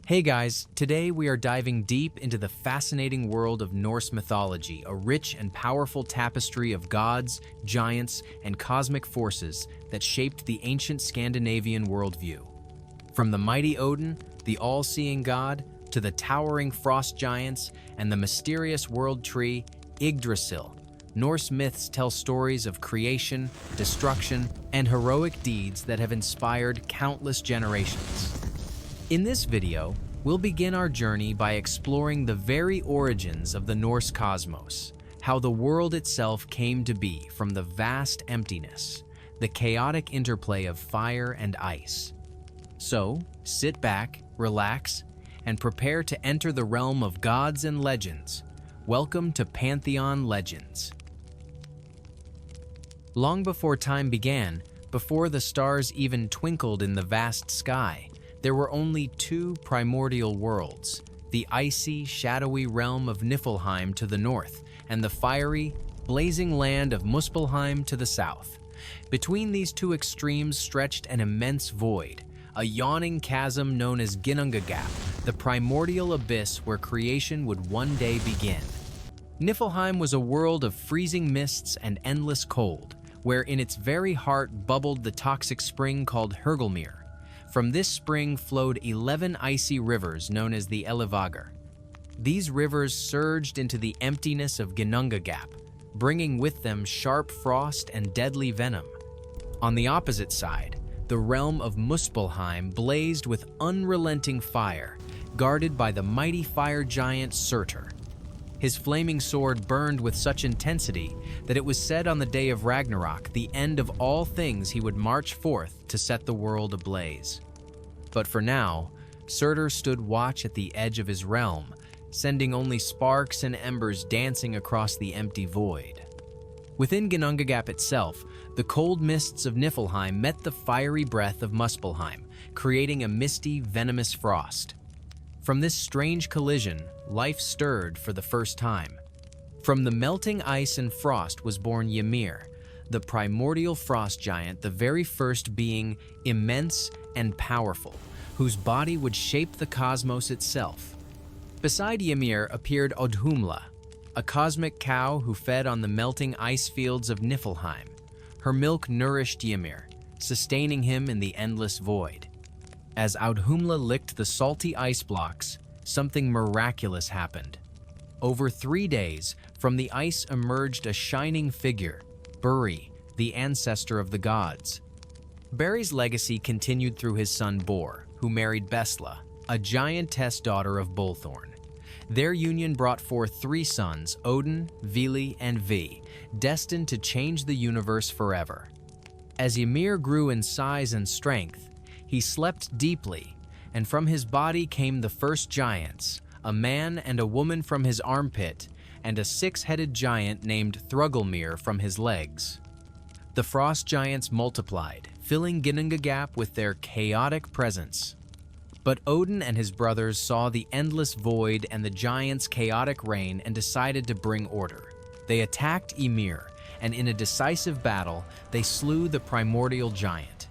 Hey guys, today we are diving deep into the fascinating world of Norse mythology, a rich and powerful tapestry of gods, giants, and cosmic forces that shaped the ancient Scandinavian worldview. From the mighty Odin, the all-seeing god, to the towering frost giants and the mysterious world tree, Yggdrasil, Norse myths tell stories of creation, destruction, and heroic deeds that have inspired countless generations. In this video, we'll begin our journey by exploring the very origins of the Norse cosmos, how the world itself came to be from the vast emptiness, the chaotic interplay of fire and ice. So, sit back, relax, and prepare to enter the realm of gods and legends. Welcome to Pantheon Legends. Long before time began, before the stars even twinkled in the vast sky, there were only two primordial worlds, the icy, shadowy realm of Niflheim to the north, and the fiery, blazing land of Muspelheim to the south. Between these two extremes stretched an immense void, a yawning chasm known as Ginnungagap, the primordial abyss where creation would one day begin. Niflheim was a world of freezing mists and endless cold, where in its very heart bubbled the toxic spring called Ymir. From this spring flowed 11 icy rivers known as the Elivagar. These rivers surged into the emptiness of Ginnungagap, bringing with them sharp frost and deadly venom. On the opposite side, the realm of Muspelheim blazed with unrelenting fire, guarded by the mighty fire giant Surtur. His flaming sword burned with such intensity that it was said on the day of Ragnarok, the end of all things, he would march forth to set the world ablaze. But for now, Surtur stood watch at the edge of his realm, sending only sparks and embers dancing across the empty void. Within Ginnungagap itself, the cold mists of Niflheim met the fiery breath of Muspelheim, creating a misty, venomous frost. From this strange collision, life stirred for the first time. From the melting ice and frost was born Ymir, the primordial frost giant, the very first being immense and powerful, whose body would shape the cosmos itself. Beside Ymir appeared Audhumla, a cosmic cow who fed on the melting ice fields of Niflheim. Her milk nourished Ymir, sustaining him in the endless void. As Audhumla licked the salty ice blocks, something miraculous happened. Over 3 days, from the ice emerged a shining figure, Buri, the ancestor of the gods. Buri's legacy continued through his son Bor, who married Bestla, a giantess daughter of Bolthorn. Their union brought forth 3 sons, Odin, Vili, and Vi, destined to change the universe forever. As Ymir grew in size and strength, he slept deeply, and from his body came the first giants, a man and a woman from his armpit, and a 6-headed giant named Thrugglemir from his legs. The frost giants multiplied, filling Ginnungagap with their chaotic presence. But Odin and his brothers saw the endless void and the giants' chaotic reign and decided to bring order. They attacked Ymir, and in a decisive battle, they slew the primordial giant.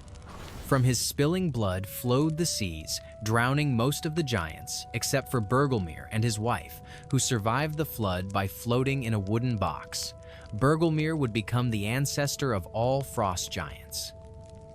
From his spilling blood flowed the seas, drowning most of the giants, except for Bergelmir and his wife, who survived the flood by floating in a wooden box. Bergelmir would become the ancestor of all frost giants.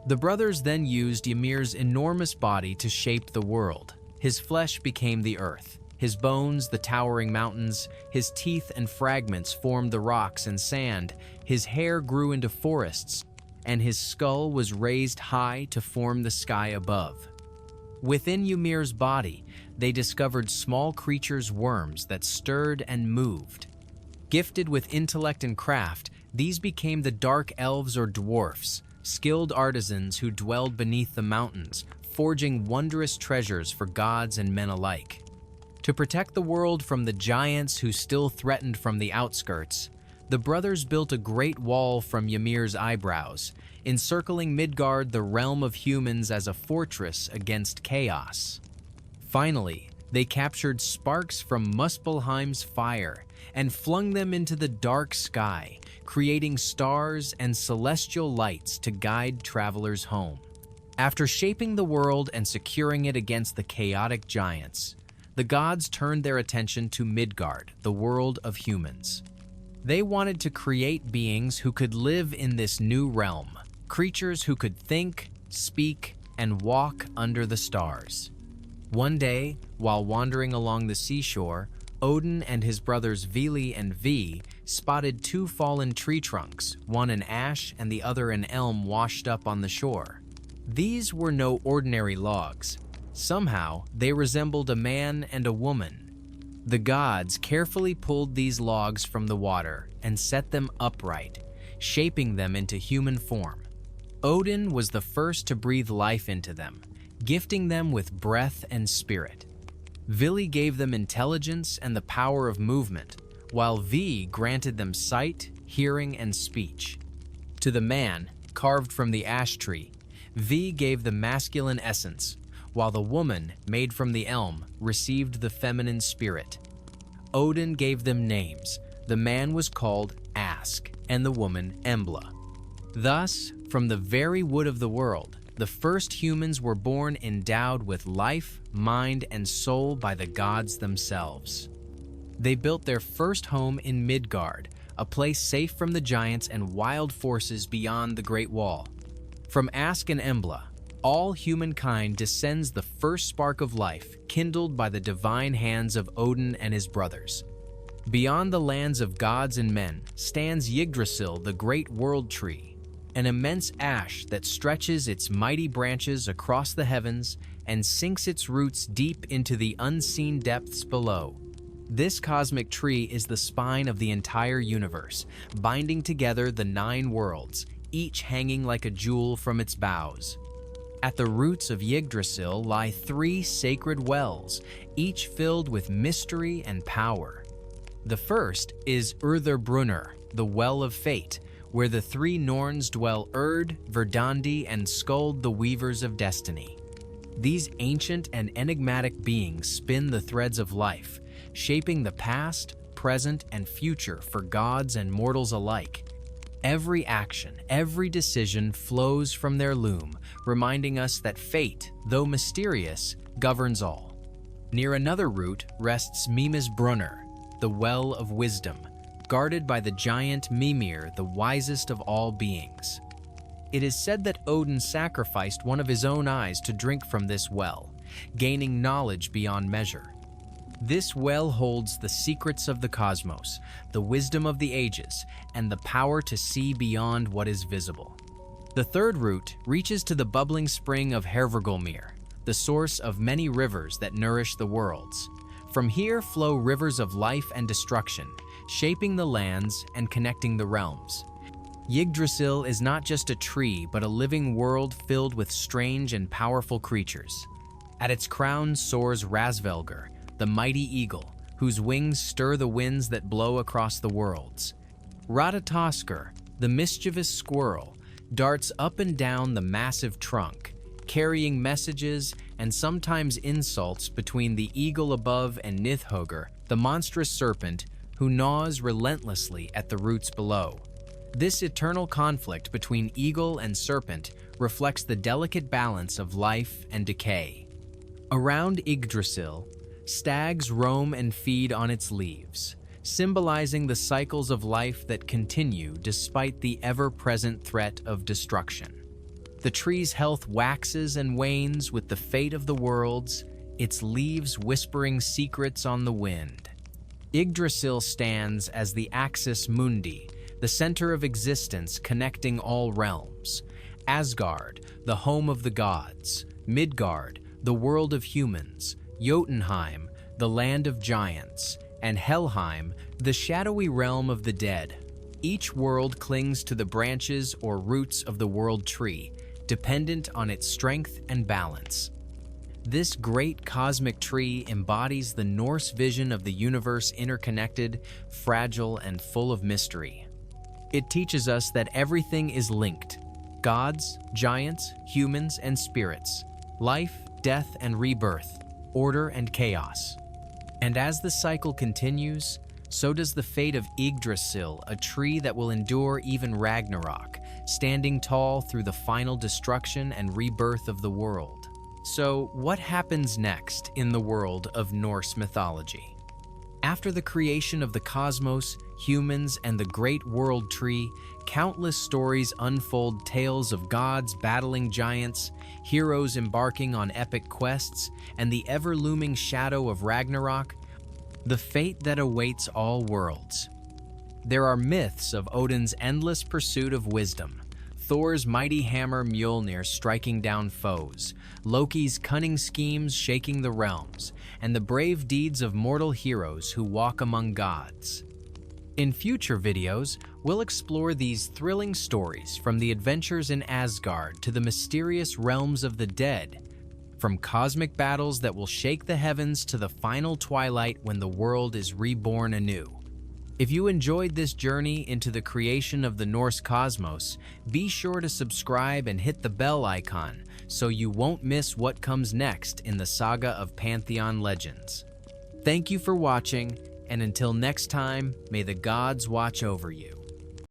The brothers then used Ymir's enormous body to shape the world. His flesh became the earth, his bones the towering mountains, his teeth and fragments formed the rocks and sand, his hair grew into forests, and his skull was raised high to form the sky above. Within Ymir's body, they discovered small creatures, worms that stirred and moved. Gifted with intellect and craft, these became the dark elves or dwarfs, skilled artisans who dwelled beneath the mountains, forging wondrous treasures for gods and men alike. To protect the world from the giants who still threatened from the outskirts, the brothers built a great wall from Ymir's eyebrows, encircling Midgard, the realm of humans, as a fortress against chaos. Finally, they captured sparks from Muspelheim's fire and flung them into the dark sky, creating stars and celestial lights to guide travelers home. After shaping the world and securing it against the chaotic giants, the gods turned their attention to Midgard, the world of humans. They wanted to create beings who could live in this new realm, creatures who could think, speak, and walk under the stars. One day, while wandering along the seashore, Odin and his brothers Vili and Vi spotted two fallen tree trunks, one an ash and the other an elm washed up on the shore. These were no ordinary logs. Somehow, they resembled a man and a woman. The gods carefully pulled these logs from the water and set them upright, shaping them into human form. Odin was the first to breathe life into them, gifting them with breath and spirit. Vili gave them intelligence and the power of movement, while Vi granted them sight, hearing, and speech. To the man, carved from the ash tree, Vi gave the masculine essence, while the woman, made from the elm, received the feminine spirit. Odin gave them names. The man was called Ask, and the woman Embla. Thus, from the very wood of the world, the first humans were born endowed with life, mind, and soul by the gods themselves. They built their first home in Midgard, a place safe from the giants and wild forces beyond the Great Wall. From Ask and Embla, all humankind descends the first spark of life kindled by the divine hands of Odin and his brothers. Beyond the lands of gods and men stands Yggdrasil, the great world tree, an immense ash that stretches its mighty branches across the heavens and sinks its roots deep into the unseen depths below. This cosmic tree is the spine of the entire universe, binding together the 9 worlds, each hanging like a jewel from its boughs. At the roots of Yggdrasil lie 3 sacred wells, each filled with mystery and power. The first is Urðarbrunnar, the Well of Fate, where the 3 Norns dwell: Urd, Verdandi, and Skuld, the Weavers of Destiny. These ancient and enigmatic beings spin the threads of life, shaping the past, present, and future for gods and mortals alike. Every action, every decision flows from their loom, reminding us that fate, though mysterious, governs all. Near another root rests Mimisbrunnar, the Well of Wisdom, guarded by the giant Mimir, the wisest of all beings. It is said that Odin sacrificed one of his own eyes to drink from this well, gaining knowledge beyond measure. This well holds the secrets of the cosmos, the wisdom of the ages, and the power to see beyond what is visible. The third root reaches to the bubbling spring of Hervergulmir, the source of many rivers that nourish the worlds. From here flow rivers of life and destruction, shaping the lands and connecting the realms. Yggdrasil is not just a tree, but a living world filled with strange and powerful creatures. At its crown soars Rasvelgr, the mighty eagle, whose wings stir the winds that blow across the worlds. Ratatoskr, the mischievous squirrel, darts up and down the massive trunk, carrying messages and sometimes insults between the eagle above and Niflheim, the monstrous serpent who gnaws relentlessly at the roots below. This eternal conflict between eagle and serpent reflects the delicate balance of life and decay. Around Yggdrasil, stags roam and feed on its leaves, symbolizing the cycles of life that continue despite the ever-present threat of destruction. The tree's health waxes and wanes with the fate of the worlds, its leaves whispering secrets on the wind. Yggdrasil stands as the axis mundi, the center of existence connecting all realms. Asgard, the home of the gods. Midgard, the world of humans. Jotunheim, the land of giants. And Helheim, the shadowy realm of the dead. Each world clings to the branches or roots of the world tree, dependent on its strength and balance. This great cosmic tree embodies the Norse vision of the universe interconnected, fragile, and full of mystery. It teaches us that everything is linked: gods, giants, humans, and spirits, life, death, and rebirth, order and chaos. And as the cycle continues, so does the fate of Yggdrasil, a tree that will endure even Ragnarok, standing tall through the final destruction and rebirth of the world. So, what happens next in the world of Norse mythology? After the creation of the cosmos, humans, and the great world tree, countless stories unfold tales of gods battling giants, heroes embarking on epic quests, and the ever-looming shadow of Ragnarok, the fate that awaits all worlds. There are myths of Odin's endless pursuit of wisdom, Thor's mighty hammer Mjolnir striking down foes, Loki's cunning schemes shaking the realms, and the brave deeds of mortal heroes who walk among gods. In future videos, we'll explore these thrilling stories from the adventures in Asgard to the mysterious realms of the dead, from cosmic battles that will shake the heavens to the final twilight when the world is reborn anew. If you enjoyed this journey into the creation of the Norse cosmos, be sure to subscribe and hit the bell icon so you won't miss what comes next in the saga of Pantheon legends. Thank you for watching, and until next time, may the gods watch over you.